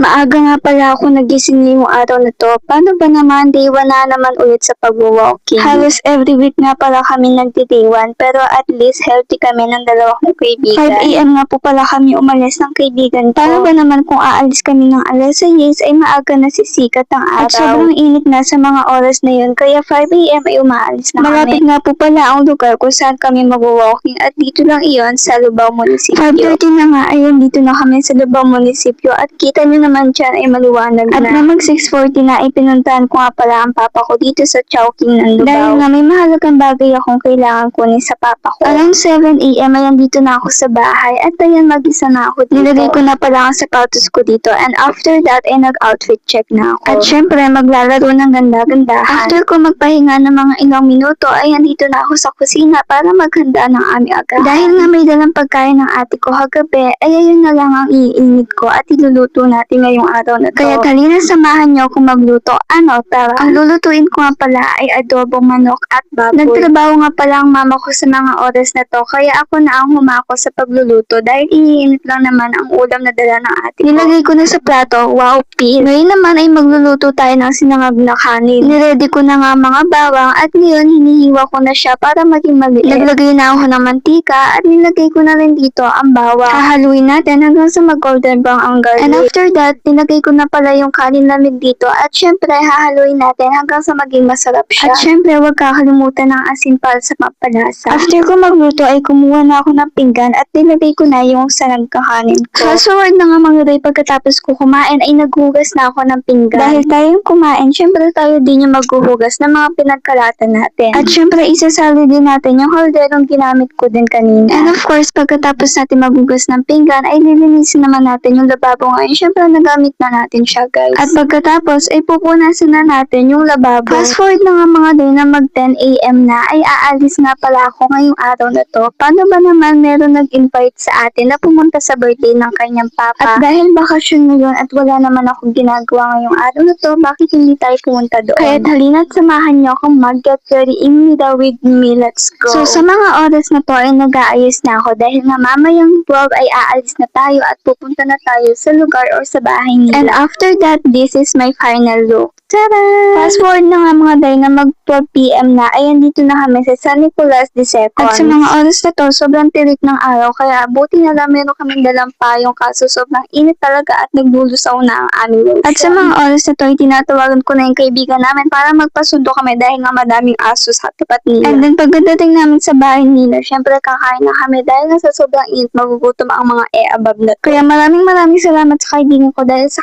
Maaga nga pala ako nagising ngayong araw na to. Paano ba naman day 1 na naman ulit sa pag-walking? Halos every week nga pala kami nagdi-day 1 pero at least healthy kami ng dalawa kong kaibigan. 5 AM nga po pala kami umalis ng kaibigan ko. Paano ba naman kung aalis kami ng alas 6 ay maaga na sisikat ang araw. At sobrang init na sa mga oras na yun kaya 5 AM ay umaalis na kami. Malapit nga po pala ang lugar kung saan kami mag-walking at dito lang iyon sa Lubao Munisipyo. 5:30 na nga ayun dito na kami sa Lubao Munisipyo at kita nyo naman dyan ay maliwanag na. At namang 6:40 na ipinuntahan ko nga pala ang papa ko dito sa Chowking ng Lubao. Dahil nga may mahalagang bagay akong kailangan kunin sa papa ko. Around 7 AM ayan dito na ako sa bahay at ayan mag-isa na ako dito. Nilagay ko na pala ang sapatos ko dito and after that ay nag-outfit check na ako. At syempre maglalaro ng ganda-gandahan. After ko magpahinga ng mga ilang minuto ayan dito na ako sa kusina para maghanda ng aming agahan. Dahil nga may dalang pagkain ng ate ko kagabi ay ayun na lang ang iinit ko at iluluto natin ngayong araw na to. Kaya halina samahan niyo akong magluto. Ano, tara. Ang lulutuin ko nga pala ay adobong manok at baboy. Nagtrabaho nga pala ang mama ko sa mga oras na to kaya ako na ang humako sa pagluluto dahil iniinit lang naman ang ulam na dala ng ate ko. Nilagay ko na sa plato. Wow, pin. Ngayon naman ay magluluto tayo ng sinangag na kanin. Niready ko na nga mga bawang at ngayon hinihiwa ko na siya para maging maliit. Naglagay na ako ng mantika at nilagay ko na rin dito ang bawang. Hahaluin natin hanggang sa mag-golden brown ang garlic. And after that, nilagay ko na pala yung kanin lamig dito at syempre hahaluin natin hanggang sa maging masarap siya. At syempre huwag kakalimutan ng asin para sa pampalasa. After ko magluto ay kumuha na ako ng pinggan at nilagay ko na yung sanag kakanin ko. Fast forward na nga mga day pagkatapos ko kumain ay naghugas na ako ng pinggan. Dahil tayong kumain, syempre tayo din yung maghuhugas ng mga pinagkalatan natin. At syempre isasali din natin yung holderong ginamit ko din kanina. And of course, pagkatapos natin maghugas ng pinggan ay lilinisin naman natin yung lababo ngayon. Syempre nagamit na natin siya guys. At pagkatapos ay pupunasan na natin yung lababo. Fast forward na nga mga day na mag 10 AM na ay aalis nga pala ako ngayong araw na to. Paano ba naman meron nag-invite sa atin na pumunta sa birthday ng kanyang papa? At dahil bakasyon ngayon at wala naman akong ginagawa ngayong araw na to, bakit hindi tayo pumunta doon? Kaya halina't samahan niyo akong mag-get ready immediately with me. Let's go! So sa mga oras na to ay nag-aayos na ako dahil nga mamayang 12 ay aalis na tayo at pupunta na tayo sa lugar or sa bahay nila. And after that, this is my final look. Tada! Fast forward na nga mga day na mag 12 PM na ay andito na kami sa San Nicolas de Second. At sa mga oras na to, sobrang tirik ng araw kaya buti na lang meron kaming dalang payong kaso sobrang init talaga at nagbulusaw na ang aming lotion. At sa mga oras na to, tinatawagan ko na yung kaibigan namin para magpasundo kami dahil nga madaming aso sa tapat nila. And then pagdating namin sa bahay nila, syempre kakain na kami dahil nga sa sobrang init magugutom ang mga above na to. Kaya maraming salamat sa kaibigan ko dahil sa